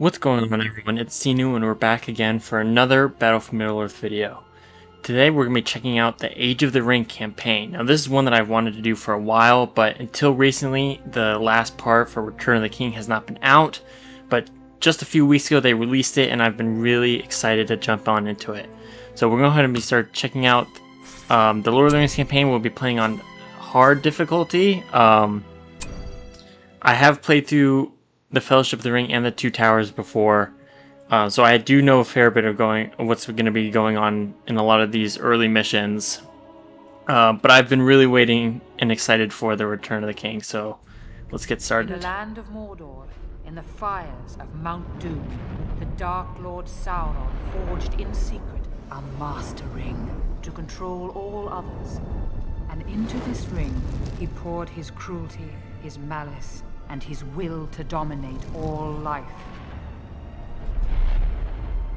What's going on, everyone? It's Sinu and we're back again for another Battle for Middle-earth video. Today we're going to be checking out the Age of the Ring campaign. Now this is one that I've wanted to do for a while, but until recently the last part for Return of the King has not been out. But just a few weeks ago they released it and I've been really excited to jump on into it. So we're going to start checking out the Lord of the Rings campaign. We'll be playing on hard difficulty. I have played through the Fellowship of the Ring and the Two Towers before, so I do know a fair bit of what's going to be going on in a lot of these early missions. But I've been really waiting and excited for the Return of the King, so let's get started. In the land of Mordor, in the fires of Mount Doom, the Dark Lord Sauron forged in secret a master ring to control all others. And into this ring, he poured his cruelty, his malice, and his will to dominate all life.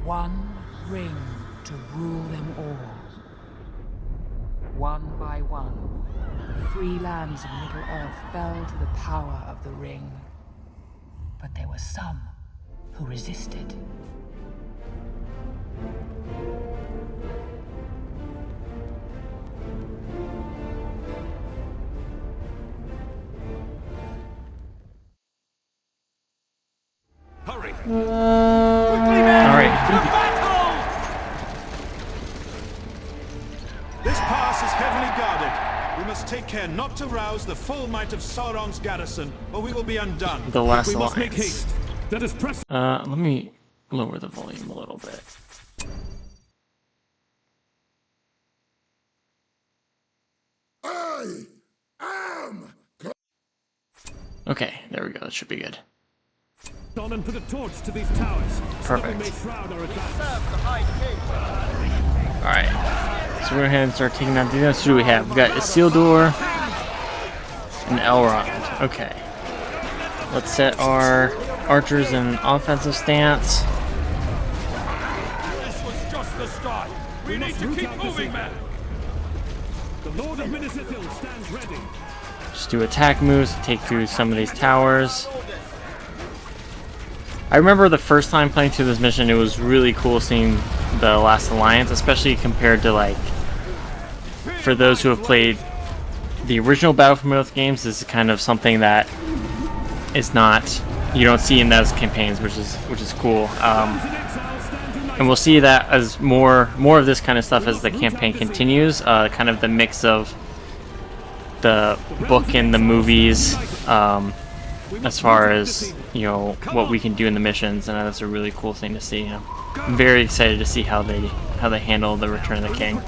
One ring to rule them all. One by one, the free lands of Middle-earth fell to the power of the ring. But there were some who resisted. Hurry! Alright. This pass is heavily guarded. We must take care not to rouse the full might of Sauron's garrison, or we will be undone. The Last We must Alliance. make haste. Let us press. Let me lower the volume a little bit. Okay, there we go. That should be good. On and put a torch to these towers. Perfect. May shroud our advance. Alright, so we're going to start taking out these. Who do we have? We got Isildur and Elrond. Okay. Let's set our archers in offensive stance. This was just the start. We need to keep moving, man. The Lord of Minas Ithil stands ready. Just do attack moves to take through some of these towers. I remember the first time playing through this mission, it was really cool seeing the Last Alliance, especially compared to, like, for those who have played the original Battle for Middle-earth games. This is kind of something that is not, you don't see in those campaigns, which is cool. And we'll see that as more of this kind of stuff as the campaign continues. Kind of the mix of the book and the movies, as far as, you know, what we can do in the missions, and that's a really cool thing to see. I'm very excited to see how they handle the Return of the King.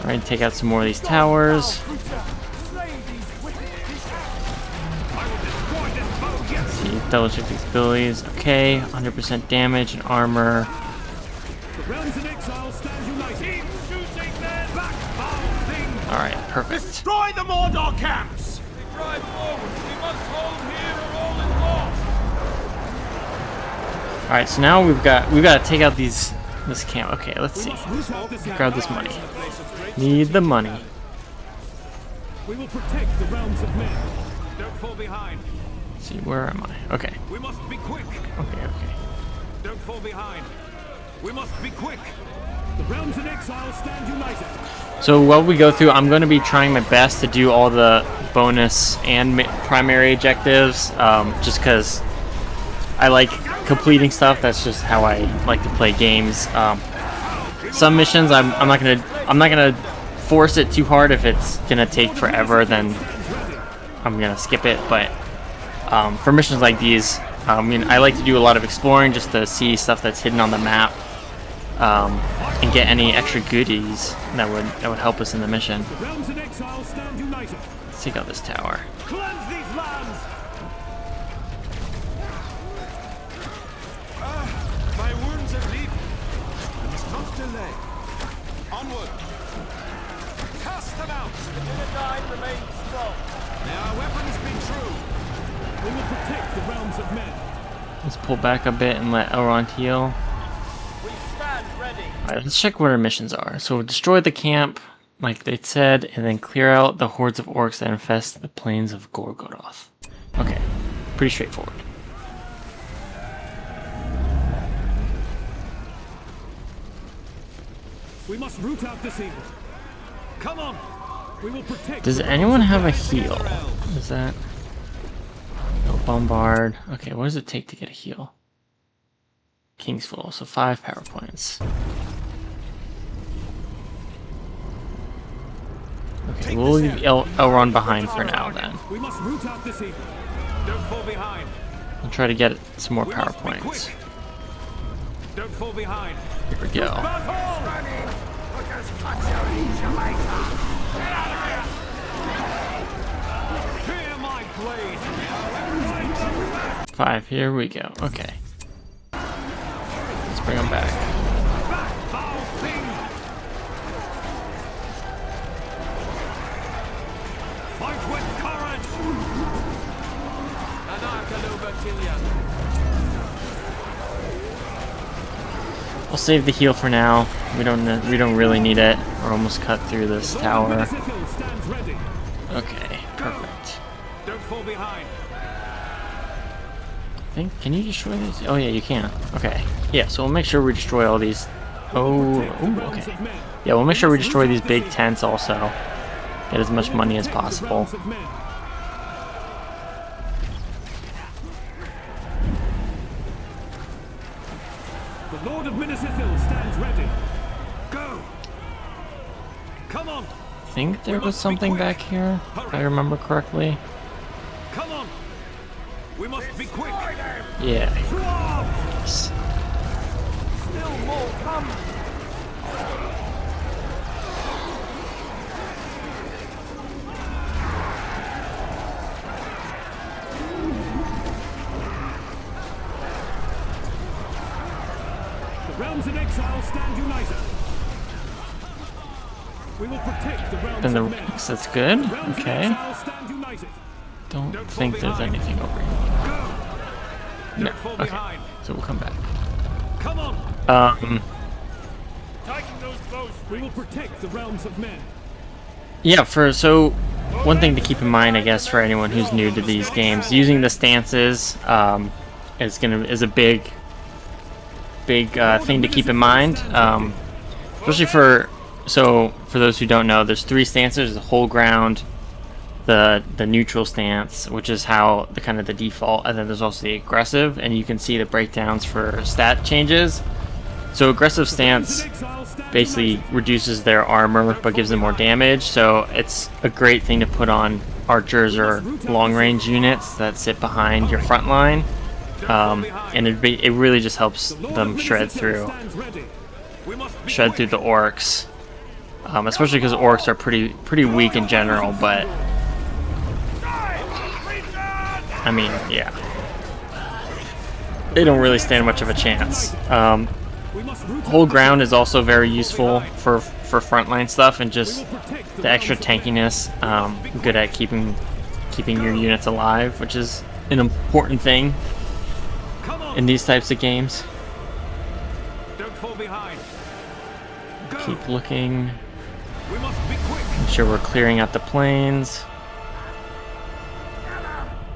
Alright, take out some more of these towers. Let's see, double check these abilities. Okay, 100% damage and armor. Alright, perfect. Destroy the Mordor camps! We drive forward. We must hold here or all is lost. Alright, so now we've got to take out this camp. Okay, let's see. Grab this money. Need the money. We will protect the realms of men. Don't fall behind. Let's see, where am I? Okay. We must be quick. Okay. Don't fall behind. We must be quick. The realms in exile stand united. So while we go through, I'm going to be trying my best to do all the bonus and primary objectives, just because I like completing stuff. That's just how I like to play games. Some missions I'm not gonna force it too hard. If it's gonna take forever, then I'm gonna skip it. But for missions like these, I mean, I like to do a lot of exploring just to see stuff that's hidden on the map, and get any extra goodies that would help us in the mission. Let's take out this tower. Cleanse these lands. My wounds are deep. I must not delay. Onward. Cast them out. The Dunedain remains strong. May our weapons be true. We will protect the realms of men. Let's pull back a bit and let Elrond heal. We stand ready. Alright, let's check what our missions are. So destroy the camp, like they said, and then clear out the hordes of orcs that infest the plains of Gorgoroth. Okay, pretty straightforward. We must root out this evil. Come on. We will protect. Does anyone have a heal? Is that... No, bombard. Okay, what does it take to get a heal? King's Full, so 5 power points. Okay, we'll leave Elrond behind for now then. We must root out this evil. Don't fall behind. I'll try to get some more power points. Don't fall behind. Here we go. Fear my blade. 5, here we go. Okay. Let's bring them back. Back, foul thing. Fight with courage. I'll save the heal for now. We don't really need it. We're almost cut through this tower. Okay, perfect. Don't fall behind. I think, can you destroy these? Oh yeah, you can. Okay. Yeah, so we'll make sure we destroy all these. Oh, ooh, okay. Yeah, we'll make sure we destroy these big tents also. Get as much money as possible. The Lord of Minas Ithil stands ready. Go. Come on. I think there was something back here, if I remember correctly. Come on. We must be quick. Yeah. Still more come. The realms in exile stand united. We will protect the realms Then the of men. ranks, that's good. The realms in Okay. exile stand united. Don't think there's anything over here. No. Okay. So we'll come back. Come on. Tighten those bows. We will protect the realms of men. Yeah, so one thing to keep in mind, I guess, for anyone who's new to these games, using the stances is a big thing to keep in mind. Especially for those who don't know, there's 3 stances: the whole ground, the neutral stance, which is how the kind of the default, and then there's also the aggressive, and you can see the breakdowns for stat changes. So aggressive stance basically reduces their armor but gives them more damage, so it's a great thing to put on archers or long range units that sit behind your front line, and it really just helps them shred through the orcs, especially because orcs are pretty weak in general, but I mean, yeah, they don't really stand much of a chance. Whole ground is also very useful for frontline stuff, and just the extra tankiness. Good at keeping your units alive, which is an important thing in these types of games. Don't fall behind. Go. Keep looking. We must be quick. Make sure we're clearing out the plains.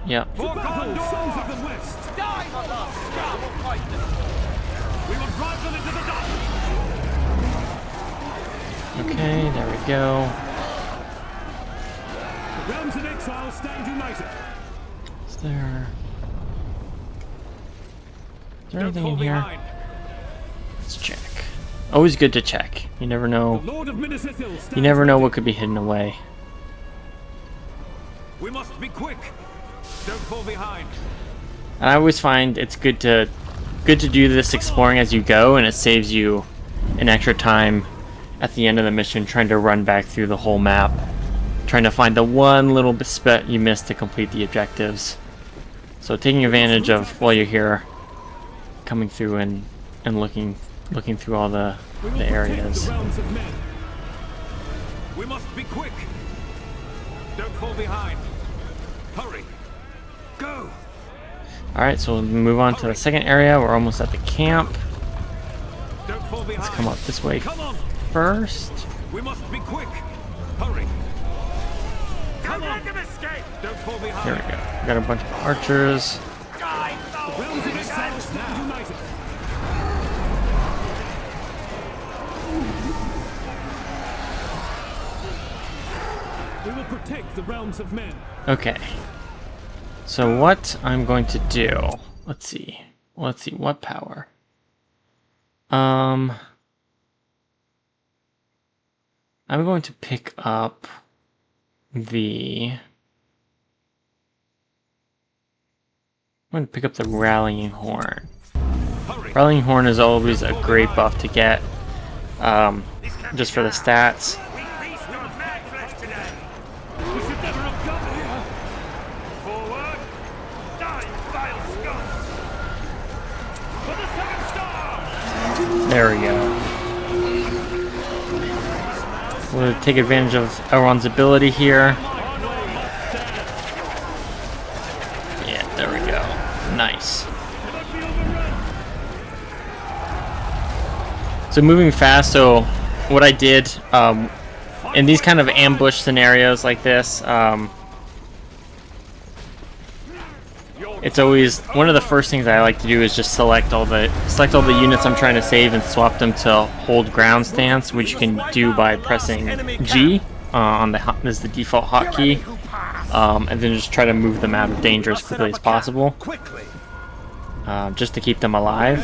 Yep. For battle, sons of the West. Die, mother. We will drive them into the dust. Okay, there we go. The realms in exile stand united. Is there Don't anything fall in here? behind. Let's check. Always good to check. You never know. The Lord of Minas Ithil stands You never know ready. what could be hidden away. We must be quick. Don't fall behind. And I always find it's good to do this exploring as you go, and it saves you an extra time at the end of the mission trying to run back through the whole map, trying to find the one little bit you missed to complete the objectives. So taking advantage of while you're here, coming through and looking through all the We will protect areas. the realms of men. We must be quick. Don't fall behind. Hurry. Go. Alright, so we'll move on to the second area. We're almost at the camp. Don't fall behind. Let's come up this way Come on. first. We must be quick. Hurry. Come on. Don't fall behind. There we go. We got a bunch of archers. The realms in exile stand united. We will protect the realms of men. Okay. So what I'm going to do, let's see, what power? I'm going to pick up the Rallying Horn. Rallying Horn is always a great buff to get, just for the stats. There we go. We'll take advantage of Elrond's ability here. Yeah, there we go. Nice. So moving fast, so what I did in these kind of ambush scenarios like this, it's always one of the first things I like to do is just select all the units I'm trying to save and swap them to hold ground stance, which you can do by pressing G on this is the default hotkey, and then just try to move them out of danger as quickly as possible, just to keep them alive.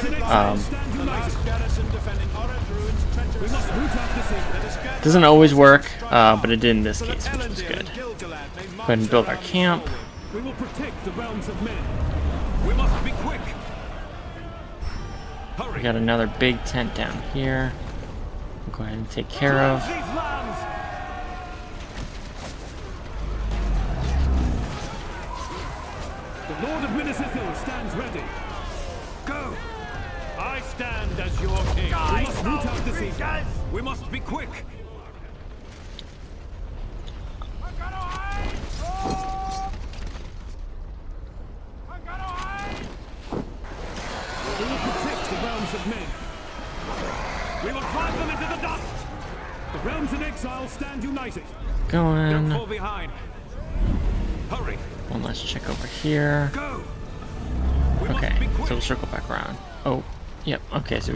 Doesn't always work, but it did in this case, which was good. Go ahead and build our camp. We will protect the realms of men. We must be quick. We got another big tent down here. We'll go ahead and take care of. The Lord of Minas Ithil stands ready. Go. I stand as your king. We must root out this evil. We must be quick. We will protect the realms of men. We will drive them into the dust. The realms in exile stand united. Going. Don't fall behind. Hurry. One last check over here. Go. Okay, so we'll circle back around. Oh, yep. Okay, so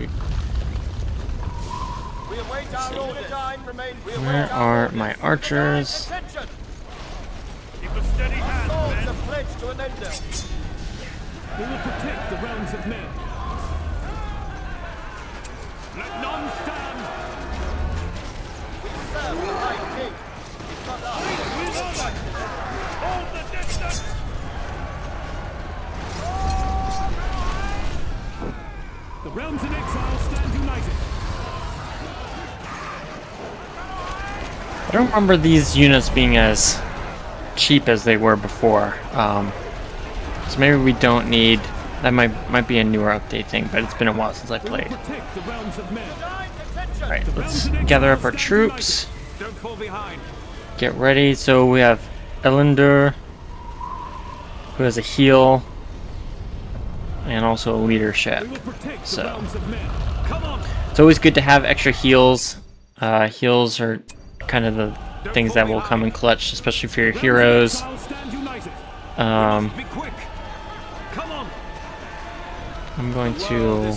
where are my archers? Keep a steady hand, men. We will protect the realms of men. Let none stand. We serve the High King. Hold the distance. The realms in exile stand united. I don't remember these units being as cheap as they were before. So maybe we don't need. That might be a newer update thing, but it's been a while since I played. Alright, let's gather up our troops. Don't fall behind. Get ready. So we have Elendur, who has a heal, and also a leadership. So it's always good to have extra heals. Heals are kind of the things that will come in clutch, especially for your heroes. I'm going to.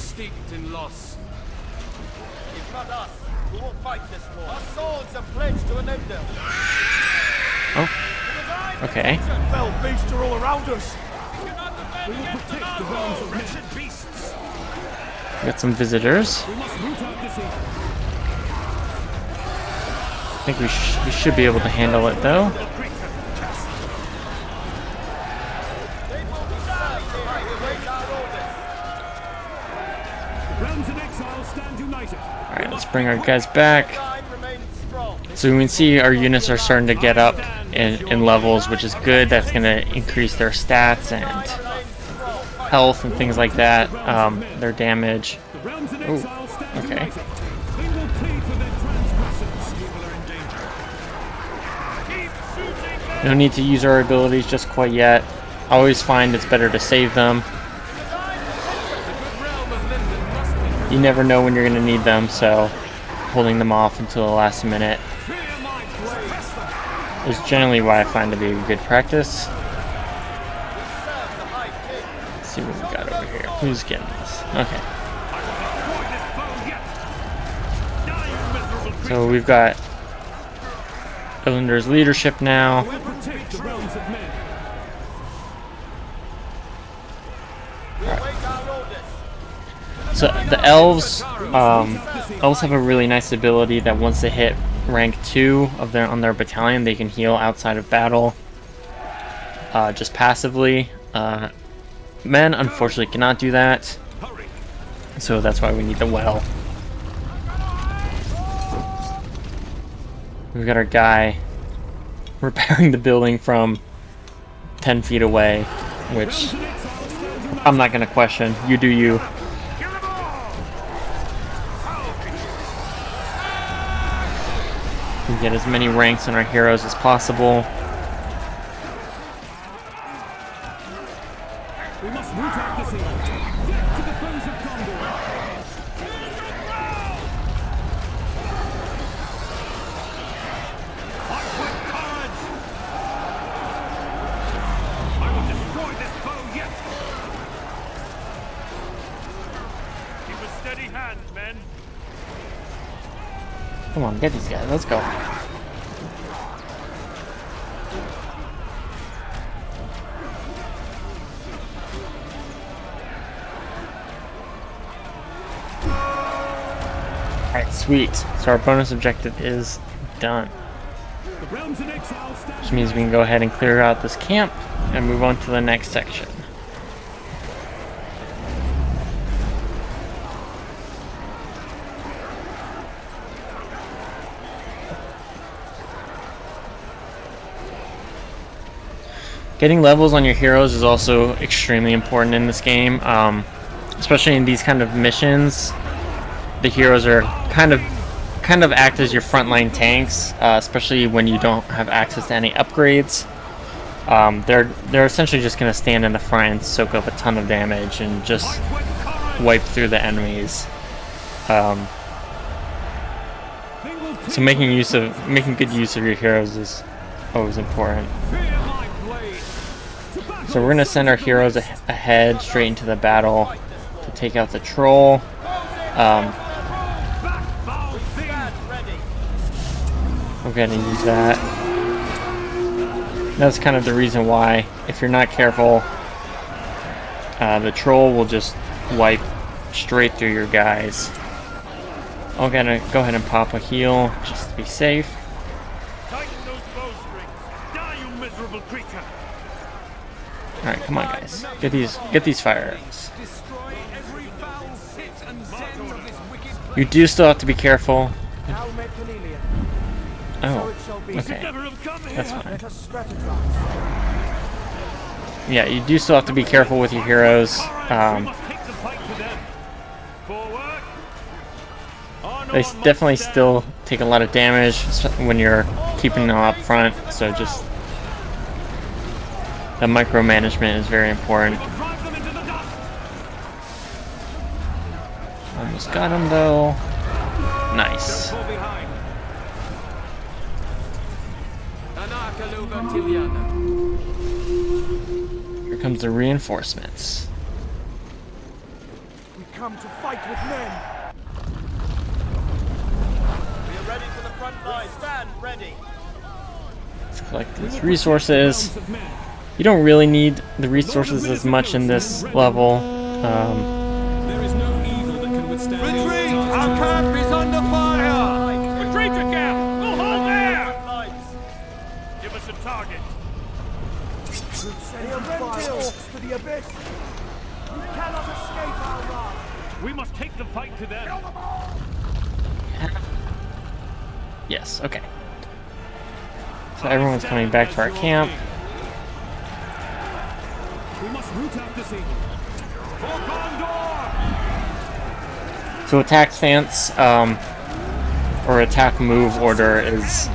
Oh. Okay. Beasts are all around us. Got some visitors. I think we should be able to handle it though. Alright, let's bring our guys back. So we can see our units are starting to get up in levels, which is good. That's going to increase their stats and health and things like that, their damage. Oh, okay. No need to use our abilities just quite yet. I always find it's better to save them. You never know when you're going to need them, so holding them off until the last minute is generally what I find to be good practice. Let's see what we got over here. Who's getting this? Okay. So we've got Islander's leadership now. We'll protect the realms of men. So the elves have a really nice ability that once they hit rank 2 on their battalion, they can heal outside of battle, just passively. Men unfortunately cannot do that, so that's why we need the well. We've got our guy repairing the building from 10 feet away, which I'm not gonna question. You do you. We get as many ranks on our heroes as possible. We must root out the sea. Get to the foes of Gondor. Fight with courage. I will destroy this foe yet. Keep a steady hand, men. Come on, get these guys. Let's go. Alright, sweet. So our bonus objective is done. The realms in exile stand. Which means we can go ahead and clear out this camp and move on to the next section. Getting levels on your heroes is also extremely important in this game, especially in these kind of missions. The heroes are kind of act as your frontline tanks, especially when you don't have access to any upgrades. They're essentially just going to stand in the front and soak up a ton of damage and just wipe through the enemies. So making good use of your heroes is always important. So we're going to send our heroes ahead straight into the battle to take out the troll. We're going to use that. That's kind of the reason why, if you're not careful, the troll will just wipe straight through your guys. I'm going to go ahead and pop a heal just to be safe. Tighten those bowstrings. Die, you miserable creature. Alright, come on guys. Get these fire arrows. You do still have to be careful. Oh, okay. That's fine. Yeah, you do still have to be careful with your heroes. They definitely still take a lot of damage when you're keeping them up front, so just the micromanagement is very important. Almost got him though. Nice. Here comes the reinforcements. We come to fight with men. We are ready for the front line. Stand ready. Let's collect these resources. You don't really need the resources as much in this level. There is no evil that can withstand. Retreat! Our camp is under fire! Retreat again! We'll hold there! Give us a target. To the abyss. You cannot escape our wrath. We must take the fight to them. Yes, okay. So everyone's coming back to our camp. We must root out this evil. For Gondor! So attack stance, or attack move order is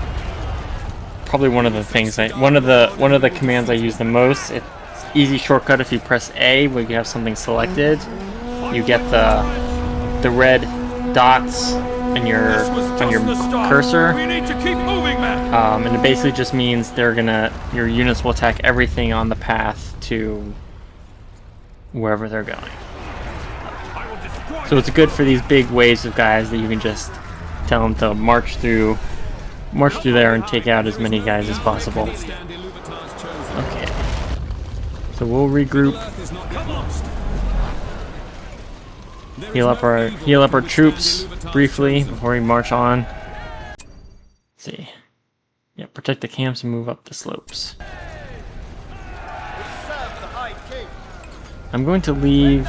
probably one of the things one of the commands I use the most. It's easy shortcut. If you press A when you have something selected, you get the red dots on your cursor. We need to keep moving, man. And it basically just means your units will attack everything on the path to wherever they're going. So it's good for these big waves of guys that you can just tell them to march through march through there and take out as many guys as possible. Withstand Iluvatar's chosen. Okay. So we'll regroup, Earth is not yet lost. There is heal up no our evil that can troops withstand Iluvatar's briefly chosen. before we march on. Let's see. Yeah, protect the camps and move up the slopes. I'm going to leave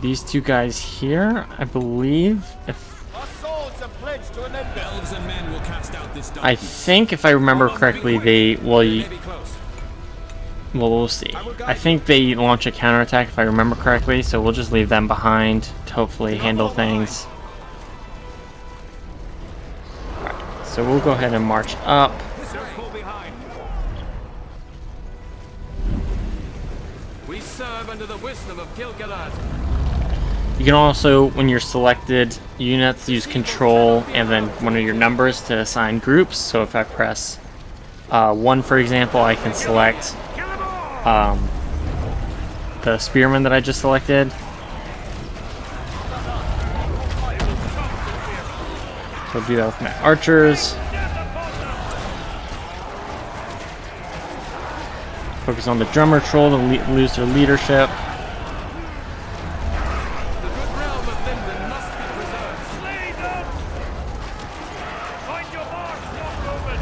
these two guys here, I believe. Elves and men will cast out this I darkness. think, if I remember correctly, they will. Maybe close. Well, we'll see. I think they launch a counterattack, if I remember correctly. So we'll just leave them behind to hopefully handle things. Alright, so we'll go ahead and march up. Don't fall behind. We serve under the wisdom of Gil-galad. You can also, when you're selected units, use control and then one of your numbers to assign groups. So if I press 1, for example, I can select the spearmen that I just selected. So I'll do that with my archers. Focus on the drummer troll to lose their leadership. The good realm of Linden must be preserved. Slay them! Find your marks, young Roman!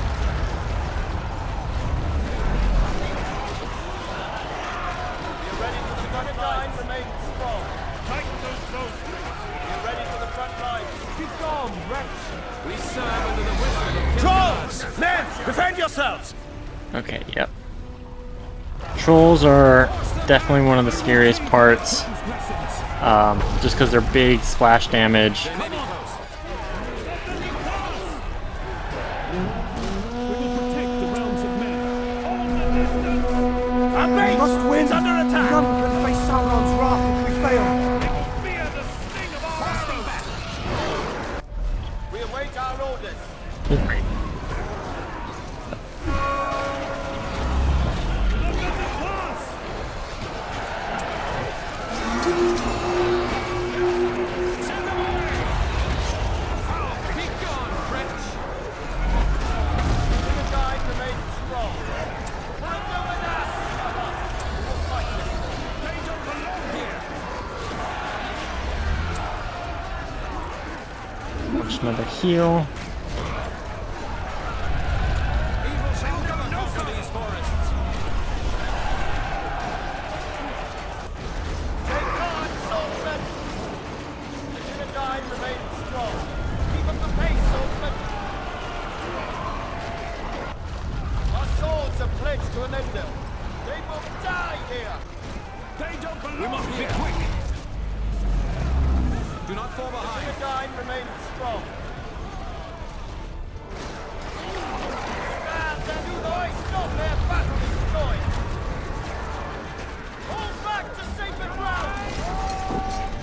You're ready for the front line, remain strong. Tighten those bowstrings. You're ready for the front line. Be gone, wretch! We serve under the wisdom of Trolls! Men, defend yourselves! Okay, yep. Trolls are definitely one of the scariest parts, just because they're big splash damage. They may be close. Our base must win. It's under attack. None can face Sauron's wrath if we fail. Fear the sting of our arrows. We await our orders. Be gone, wretch! The line remains strong. For a villain ass! We'll fight this one. They don't belong here! Just another heal. Evil shall never conquer these forests. Take guard, swordsmen! The Dunedain remains strong. Keep up the pace, swordsmen! Our swords are pledged to an ender. They will die here! They don't belong We must be here! quick. Do not fall The behind. Dunedain remains strong. Stand and do not stop their battle destroyed! Hold back to safer ground!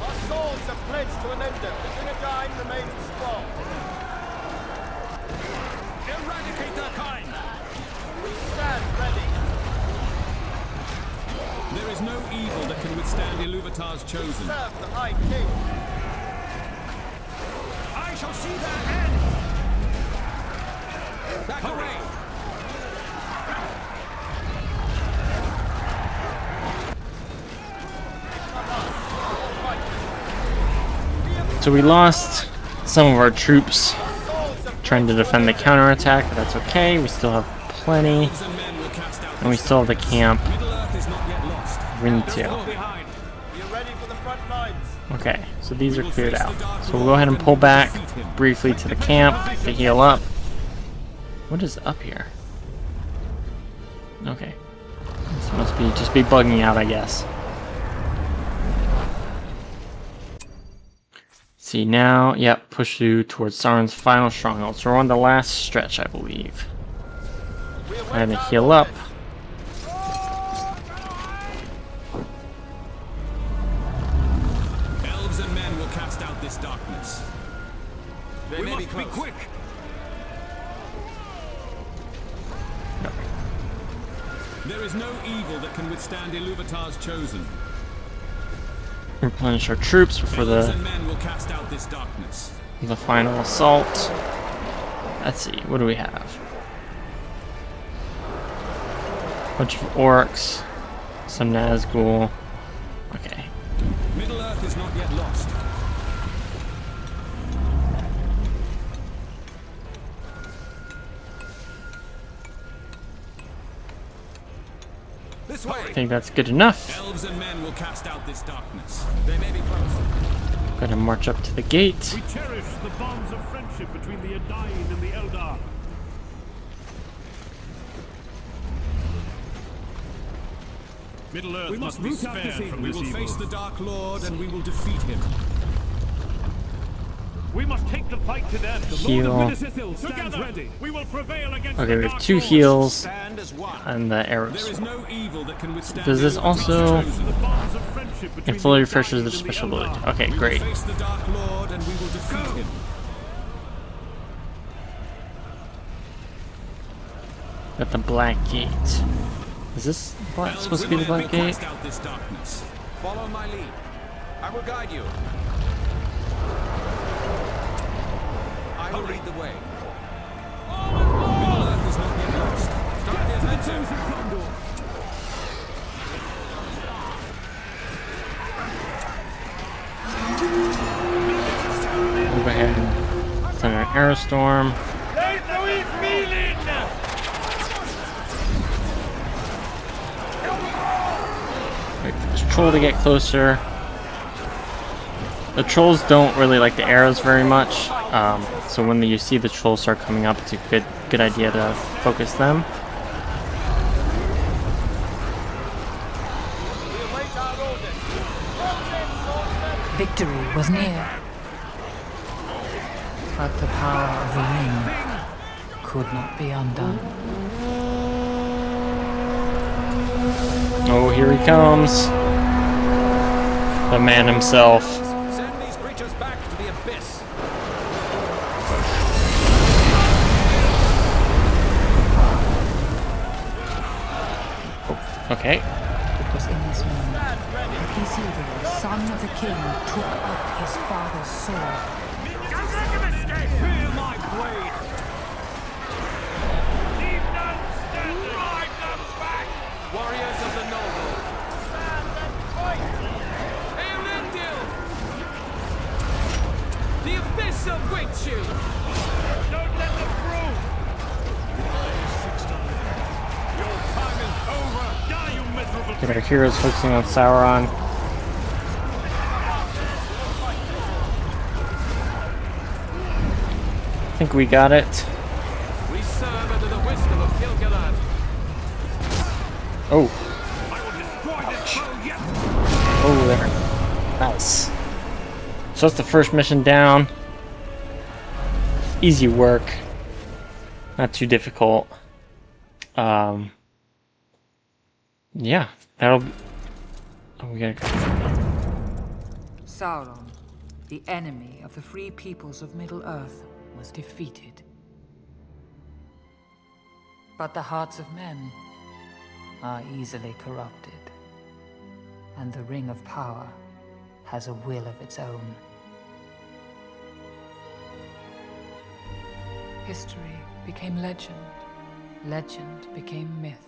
Our swords are pledged to an ender. The Dunedain remains strong. Eradicate their kind. We stand ready. There is no evil that can withstand Iluvatar's chosen. Serve the High King. I shall see their end. Back away. So we lost some of our troops trying to defend the counterattack, but that's okay. We still have plenty, Elves and men will cast out and we still have the camp. Middle Earth is not yet lost. We need Fall to. behind! We are ready for the front lines. Okay, so these are cleared out. So we'll go ahead and pull back briefly to the camp to heal up. What is up here? Okay. This must be just be bugging out, I guess. See now, yep, push through towards Sauron's final stronghold. So we're on the last stretch, I believe. We await I'm gonna our heal up. orders. Elves and men will cast out this darkness. They We may be must be close. quick! There is no evil that can withstand Iluvatar's chosen. Replenish our troops before Elves the and men will cast out this darkness. The final assault. Let's see, what do we have? Bunch of orcs, some Nazgul. Okay. Middle Earth is not yet lost. This way. I think that's good enough. Elves and men will cast out this darkness. They may be close. Gonna march up to the gate. We cherish the bonds of friendship between the Edain and the Eldar. Middle Earth must be spared from this evil. We will face the Dark Lord and we will defeat him. We must take the fight to them. The Heal. Lord of Minnesithil stands ready. We will prevail against Okay, the we have Dark 2 Lord. heals Stand as one. and the arrows. There is no evil that can withstand. Does this the also The bonds of friendship between it fully the refreshes Edain the and special Eldar. ability? Okay, We will great. face the Dark Lord and we will defeat him. Got the black gate. Is this supposed to be the black gate? Cast out this darkness. Follow my lead. I will guide you. I will lead the way. Middle Earth is not yet lost. Start the adventure. Move ahead and send an arrow storm. Wait for this troll to get closer. The trolls don't really like the arrows very much, so when you see the trolls start coming up, it's a good idea to focus them. Victory was near. But the power of the ring could not be undone. Oh, here he comes. The man himself. Send these creatures back to the abyss. Okay. It was in this moment that Isildur, son of the king, took up his father's sword. Feel my blade. Keep them standing. Drive them back. Warriors of the noble. Stand and fight. Elendil! The abyss awaits you. Don't let them through. Your time is over. Die, you miserable. Get our heroes focusing on Sauron. I think we got it. We serve under the wisdom of Gil-galad. Oh. I will destroy this foe yet. Oh, there. Nice. So that's the first mission down. Easy work. Not too difficult. Yeah, that'll be... Oh, we gotta go. Sauron, the enemy of the free peoples of Middle-earth, was defeated. But the hearts of men are easily corrupted, and the Ring of Power has a will of its own. History became legend, legend became myth,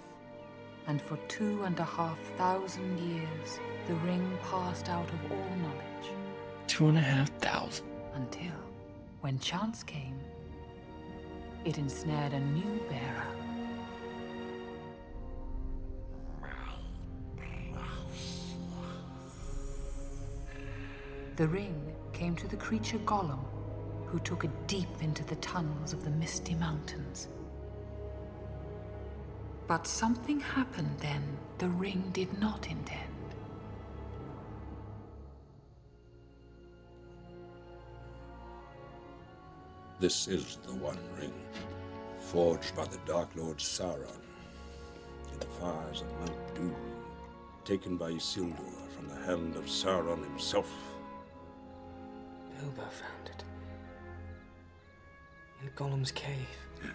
and for 2,500 years, the ring passed out of all knowledge. 2,500. Until, when chance came, it ensnared a new bearer. The ring came to the creature Gollum, who took it deep into the tunnels of the misty mountains. But something happened then the ring did not intend. This is the One Ring, forged by the Dark Lord Sauron in the fires of Mount Doom, taken by Isildur from the hand of Sauron himself. Bilbo found it. In Gollum's cave. Yes.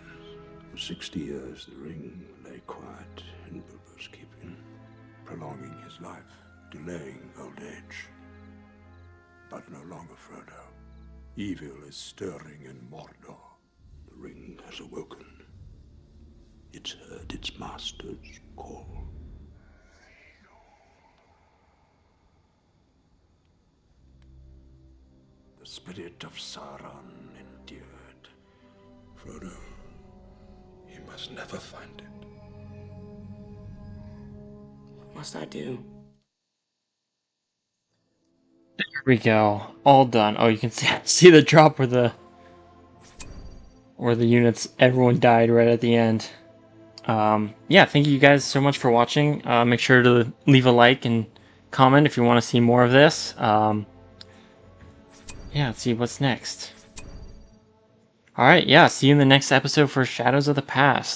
For 60 years, the ring lay quiet in Bilbo's keeping, prolonging his life, delaying old age. But no longer Frodo. Evil is stirring in Mordor. The ring has awoken. It's heard its master's call. The spirit of Sauron endured. Frodo, he must never find it. What must I do? There we go. All done. Oh, you can see the drop where the units, everyone died right at the end. Yeah, thank you guys so much for watching. Make sure to leave a like and comment if you want to see more of this. Yeah, let's see what's next. Alright, yeah, see you in the next episode for Shadows of the Past.